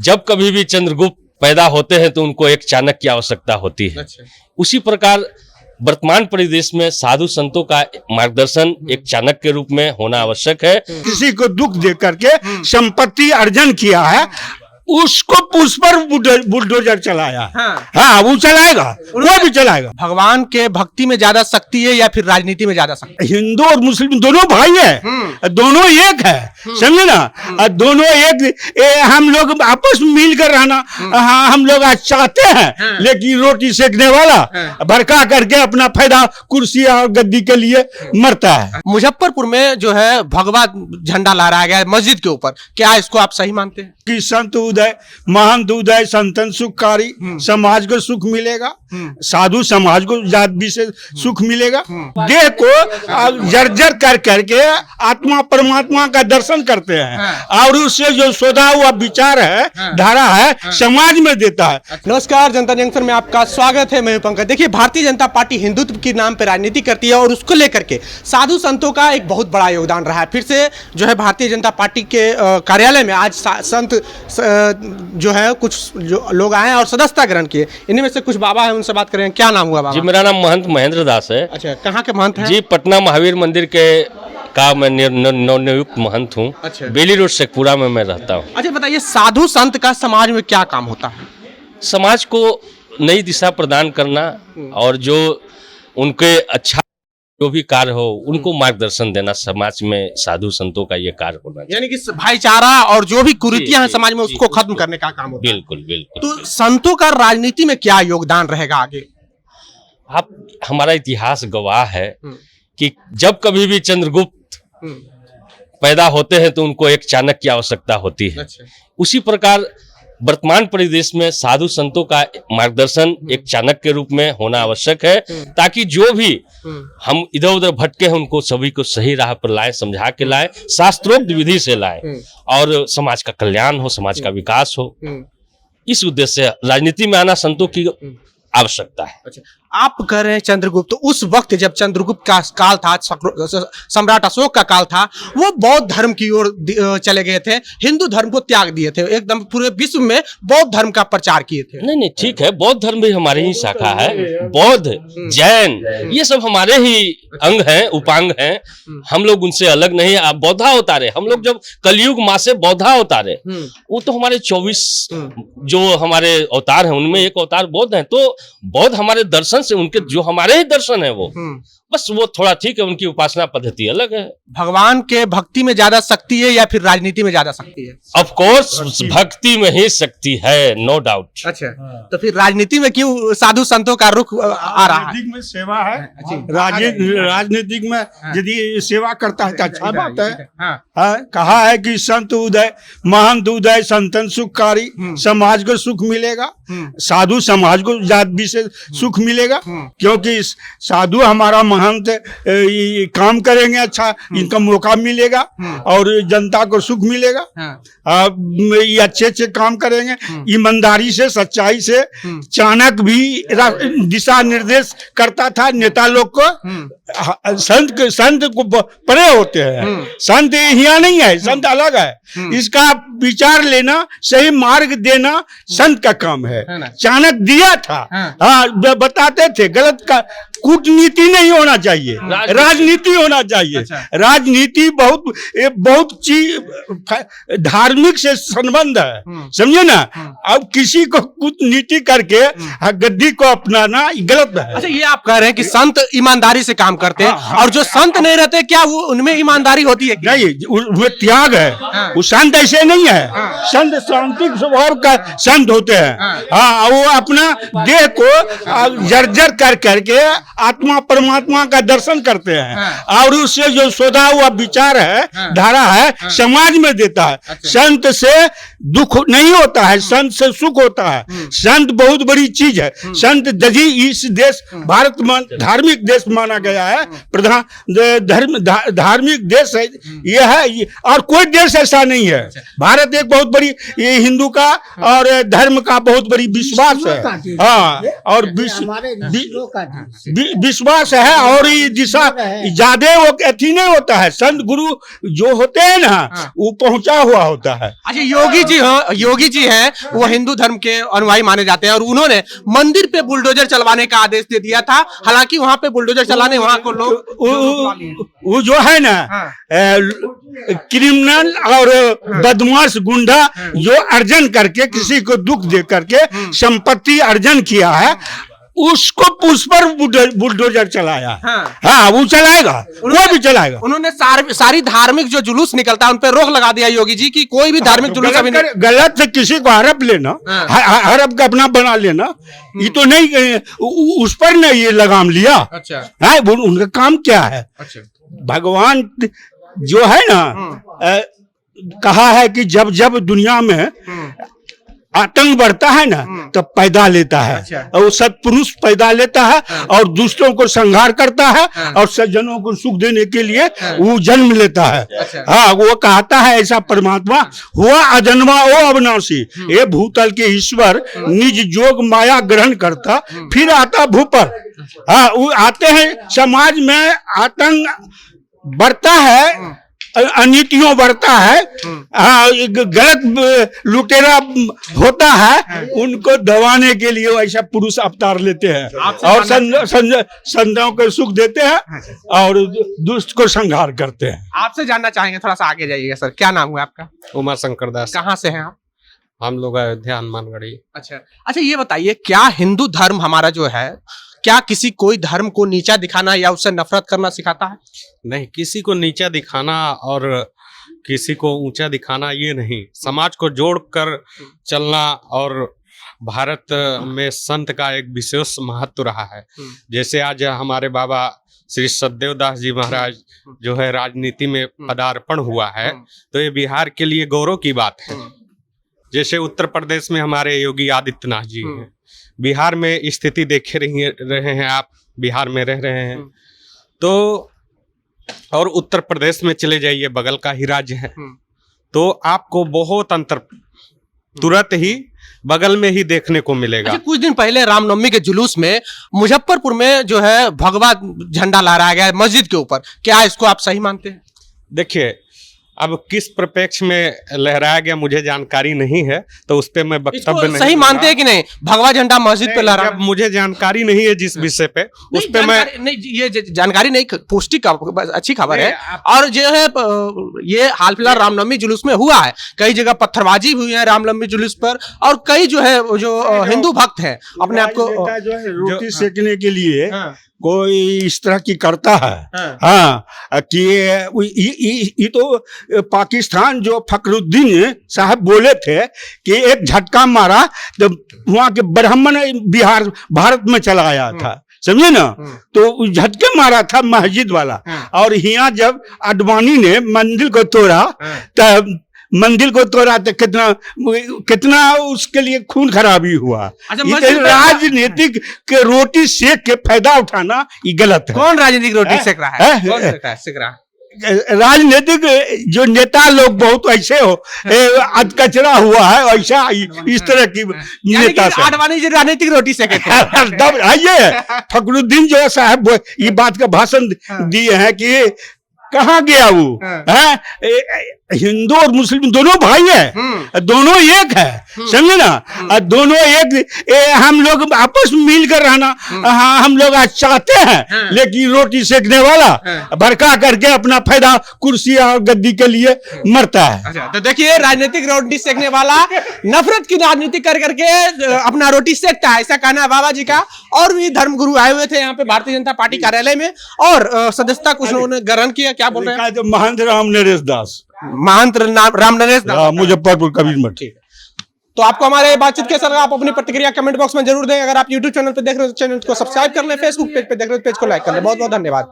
जब कभी भी चंद्रगुप्त पैदा होते हैं तो उनको एक चाणक्य की आवश्यकता होती है। अच्छा। उसी प्रकार वर्तमान परिदृश्य में साधु संतों का मार्गदर्शन एक चाणक्य के रूप में होना आवश्यक है। किसी को दुख दे करके संपत्ति अर्जन किया है, उसको उस पर बुलडोजर चलाया। हाँ, वो चलाएगा, वो भी चलाएगा। भगवान के भक्ति में ज्यादा शक्ति है या फिर राजनीति में ज्यादा शक्ति? हिंदू और मुस्लिम दोनों भाई है, दोनों एक है, समझे ना। दोनों एक हम लोग आपस में मिलकर रहना हम लोग आज चाहते हैं, लेकिन रोटी सेकने वाला भड़का करके अपना फायदा कुर्सी और गद्दी के लिए मरता है। मुजफ्फरपुर में जो है भगवा झंडा लहराया गया है मस्जिद के ऊपर, क्या इसको आप सही मानते हैं? कि संत उदय, महंत उदय, संतन सुखकारी, समाज को सुख मिलेगा, साधु समाज को जात भी से सुख मिलेगा। देह को जर्जर कर करके आत्मा परमात्मा का दर्शन करते हैं और उससे जो सोधा हुआ विचार है, धारा है, समाज में देता है। नमस्कार, जनता जंक्शन में आपका स्वागत है। मैं पंकज। देखिए, भारतीय जनता पार्टी हिंदुत्व के नाम पर राजनीति करती है और उसको लेकर के साधु संतों का एक बहुत बड़ा योगदान रहा है। फिर से जो है भारतीय जनता पार्टी के कार्यालय में आज संत जो है कुछ जो लोग आए हैं और सदस्यता ग्रहण किए। इनमें में से कुछ बाबा हैं, उनसे बात करें। क्या नाम हुआ बाबा? जी, मेरा नाम महंत महेंद्र दास है। अच्छा, कहाँ के महंत हैं? जी, पटना महावीर मंदिर के का मैं नवनियुक्त महंत हूँ। अच्छा। बेली रोड शेखपुरा में मैं रहता हूँ। अच्छा, बताइए, साधु संत का समाज में क्या काम होता है? समाज को नई दिशा प्रदान करना और जो उनके अच्छा जो भी कार्य हो उनको मार्गदर्शन देना, समाज में साधु संतों का ये कार्य होना चाहिए। यानी कि भाईचारा और जो भी कुरीतियां हैं समाज में उसको खत्म करने का काम होता है। बिल्कुल बिल्कुल। तो संतों का राजनीति में क्या योगदान रहेगा आगे? आप हमारा इतिहास गवाह है कि जब कभी भी चंद्रगुप्त पैदा होते हैं तो उनको एक चाणक्य की आवश्यकता होती है। अच्छा। उसी प्रकार वर्तमान परिदृश्य में साधु संतों का मार्गदर्शन एक चाणक्य के रूप में होना आवश्यक है, ताकि जो भी हम इधर उधर भटके हैं उनको सभी को सही राह पर लाए, समझा के लाए, शास्त्रोक्त विधि से लाए और समाज का कल्याण हो, समाज का विकास हो। इस उद्देश्य से राजनीति में आना संतों की आवश्यकता है। अच्छा, आप कह रहे हैं चंद्रगुप्त, तो उस वक्त जब चंद्रगुप्त का काल था, सम्राट अशोक का काल था, वो बौद्ध धर्म की ओर चले गए थे, हिंदू धर्म को त्याग दिए थे, एकदम पूरे विश्व में बौद्ध धर्म का प्रचार किए थे। नहीं, ठीक है, बौद्ध धर्म भी हमारे ही शाखा है। बौद्ध, जैन, ये सब हमारे ही अंग हैं, उपांग हैं। हम लोग उनसे अलग नहीं। आप बौद्धा अवतारे, हम लोग जब कलयुग माँ से बौद्धा अवतारे, वो तो हमारे 24 जो हमारे अवतार हैं उनमें एक अवतार बौद्ध है। तो बौद्ध हमारे दर्शन से, उनके जो हमारे ही दर्शन है वो बस वो थोड़ा ठीक है, उनकी उपासना पद्धति अलग है। भगवान के भक्ति में ज्यादा शक्ति है या फिर राजनीति में ज्यादा शक्ति है? ऑफ कोर्स भक्ति में ही शक्ति है, नो डाउट। अच्छा, तो फिर राजनीति में क्यों साधु संतों का रुख आ रहा है? राजनीतिक में सेवा है, राजनीतिक में यदि सेवा करता है तो अच्छा बात है। कहा है कि संत उदय, महंत उदय, संतन सुखकारी, समाज को सुख मिलेगा, साधु समाज को जात भी से सुख मिलेगा। क्योंकि साधु हमारा महंत काम करेंगे, अच्छा इनका मौका मिलेगा और जनता को सुख मिलेगा। ये अच्छे काम करेंगे ईमानदारी से, सच्चाई से। चाणक्य भी दिशा निर्देश करता था नेता लोग को। संत को परे होते हैं, संत यहाँ नहीं है, संत अलग है। इसका विचार लेना, सही मार्ग देना संत का काम है। चाणक्य दिया था, हाँ, बताते थे गलत का कूटनीति नहीं होना चाहिए, राजनीति होना चाहिए। अच्छा। राजनीति बहुत चीज धार्मिक से संबंध है, समझे ना। अब किसी को कूटनीति करके गद्दी को अपनाना गलत है। अच्छा, ये आप कह रहे हैं कि संत ईमानदारी से काम करते हैं, और जो संत नहीं रहते क्या वो उनमें ईमानदारी होती है? नहीं, वो त्याग है। वो संत ऐसे नहीं है। संत शांतिक स्वभाव का संत होते हैं। हाँ, वो अपना देह को जर्जर कर करके आत्मा परमात्मा का दर्शन करते हैं और उससे जो सोधा हुआ विचार है, धारा है, समाज में देता है। संत से दुख नहीं होता है, संत से सुख होता है। संत बहुत बड़ी चीज है। संत यदि इस देश भारत में धार्मिक देश माना गया है, प्रधान धार्मिक देश है यह है, और कोई देश ऐसा नहीं है। भारत एक बहुत बड़ी हिंदू का और धर्म का बहुत बड़ी विश्वास है। हाँ, और विश्वास है। और ये दिशा ज्यादा वो अथी नहीं होता है। संत गुरु जो होते हैं ना, वो पहुंचा हुआ होता है। अच्छा, योगी योगी जी हैं वो हिंदू धर्म के अनुयायी माने जाते हैं और उन्होंने मंदिर पे बुलडोजर चलवाने का आदेश दे दिया था। हालांकि वहां पे बुलडोजर चलाने वहां को लोग वो जो है ना क्रिमिनल और बदमाश गुंडा जो अर्जन करके किसी को दुख दे करके संपत्ति अर्जन किया है उसको उस पर बुलडोजर चलाया। हाँ वो चलाएगा, वो भी चलाएगा। उन्होंने सारी धार्मिक जो जुलूस निकलता है उन पर रोक लगा दिया योगी जी की कोई भी धार्मिक जुलूस अभी नहीं। गलत से किसी को हड़प लेना, हड़प का अपना बना लेना, ये तो नहीं, उस पर नहीं ये लगाम लिया। अच्छा है उनका काम क्या है? अच्छा भगवान जो है ना कहा है कि जब जब दुनिया में आतंक बढ़ता है ना तो पैदा लेता है। अच्छा। और वो सत्पुरुष पैदा लेता है और दुष्टों को संहार करता है और सज्जनों को सुख देने के लिए वो जन्म लेता है। अच्छा। हाँ वो कहता है ऐसा परमात्मा हुआ अजन्मा ओ अविनाशी, ये भूतल के ईश्वर निज जोग माया ग्रहण करता फिर आता भू पर। हाँ वो आते हैं, समाज में आतंक बढ़ता है, अनीतियों बढ़ता है, हाँ गलत लुटेरा होता है, उनको दबाने के लिए ऐसा पुरुष अवतार लेते हैं और संतों को सुख देते हैं और दुष्ट को संहार करते हैं। आपसे जानना चाहेंगे, थोड़ा सा आगे जाइएगा सर। क्या नाम हुआ आपका? उमा शंकर दास। कहाँ से हैं आप? हम लोग अयोध्या हनुमानगढ़ी। अच्छा ये बताइए, क्या हिंदू धर्म हमारा जो है क्या किसी कोई धर्म को नीचा दिखाना या उससे नफरत करना सिखाता है? नहीं, किसी को नीचा दिखाना और किसी को ऊंचा दिखाना ये नहीं, समाज को जोड़कर चलना। और भारत में संत का एक विशेष महत्व रहा है। जैसे आज हमारे बाबा श्री सतदेव दास जी महाराज जो है राजनीति में पदार्पण हुआ है, तो ये बिहार के लिए गौरव की बात है। जैसे उत्तर प्रदेश में हमारे योगी आदित्यनाथ जी हैं, बिहार में स्थिति देख रहे हैं आप, बिहार में रह रहे हैं तो, और उत्तर प्रदेश में चले जाइए, बगल का ही राज्य है, तो आपको बहुत अंतर तुरंत ही बगल में ही देखने को मिलेगा। अच्छा, कुछ दिन पहले रामनवमी के जुलूस में मुजफ्फरपुर में जो है भगवा झंडा लहराया गया मस्जिद के ऊपर, क्या इसको आप सही मानते हैं? देखिए, अब किस प्रपेक्ष में लहराया गया मुझे जानकारी नहीं है, तो उस पे मैं वक्तव्य नहीं। सही मानते हैं कि नहीं भगवा झंडा मस्जिद पे लहरा? मुझे जानकारी नहीं है जिस विषय पे, उस पे मैं नहीं, ये जानकारी नहीं, पौष्टिक अच्छी खबर है। और जो है ये हाल फिलहाल रामनवमी जुलूस में हुआ है, कई जगह पत्थरबाजी हुई है रामनवमी जुलूस पर, और कई जो है जो हिंदू भक्त हैं अपने आप को रोटी सेकने के लिए कोई इस तरह की करता है। हाँ कि ये तो पाकिस्तान जो फखरुद्दीन साहब बोले थे कि एक झटका मारा तो वहाँ के ब्राह्मण बिहार भारत में चला आया था, समझे ना, तो झटके मारा था मस्जिद वाला। और यहाँ जब अडवाणी ने मंदिर को तोड़ा तब मंदिर को तोड़ा तो कितना उसके लिए खून खराबी हुआ। अच्छा, राजनीतिक के रोटी सेक के फायदा उठाना ये गलत है। कौन राजनीतिक रोटी सेक रहा है? कौन सेक रहा है? राजनीतिक जो नेता लोग बहुत ऐसे हो कचरा हुआ है, ऐसा इस तरह की नेता से आडवाणी जी राजनीतिक रोटी सेके थे। ये फखरुद्दीन जो साहब ये बात का भाषण दिए हैं कि कहाँ गया वो है, हिंदू और मुस्लिम दोनों भाई है, दोनों एक है, समझे ना, दोनों एक, हम लोग आपस में मिलकर रहना हाँ हम लोग आज चाहते हैं, लेकिन रोटी सेकने वाला भड़का करके अपना फायदा कुर्सी और गद्दी के लिए मरता है। अच्छा, तो देखिए राजनीतिक रोटी सेकने वाला नफरत की राजनीति कर करके अपना रोटी सेकता है, ऐसा कहना है बाबा जी का। और भी धर्मगुरु आए हुए थे यहाँ पे भारतीय जनता पार्टी कार्यालय में और सदस्यता कुछ लोगों ने ग्रहण किया। क्या बोल रहे हैं? महंत राम नरेश दास, महंत राम नरेश दास, मुजफ्फरपुर कबीर मठ। तो आपको हमारे बातचीत कैसा लगा? आप अपनी प्रतिक्रिया कमेंट बॉक्स में जरूर दें। अगर आप यूट्यूब चैनल पे देख रहे हो तो चैनल को सब्सक्राइब कर लें, फेसबुक पेज पे देख रहे हो तो पेज को लाइक कर लें। बहुत बहुत धन्यवाद।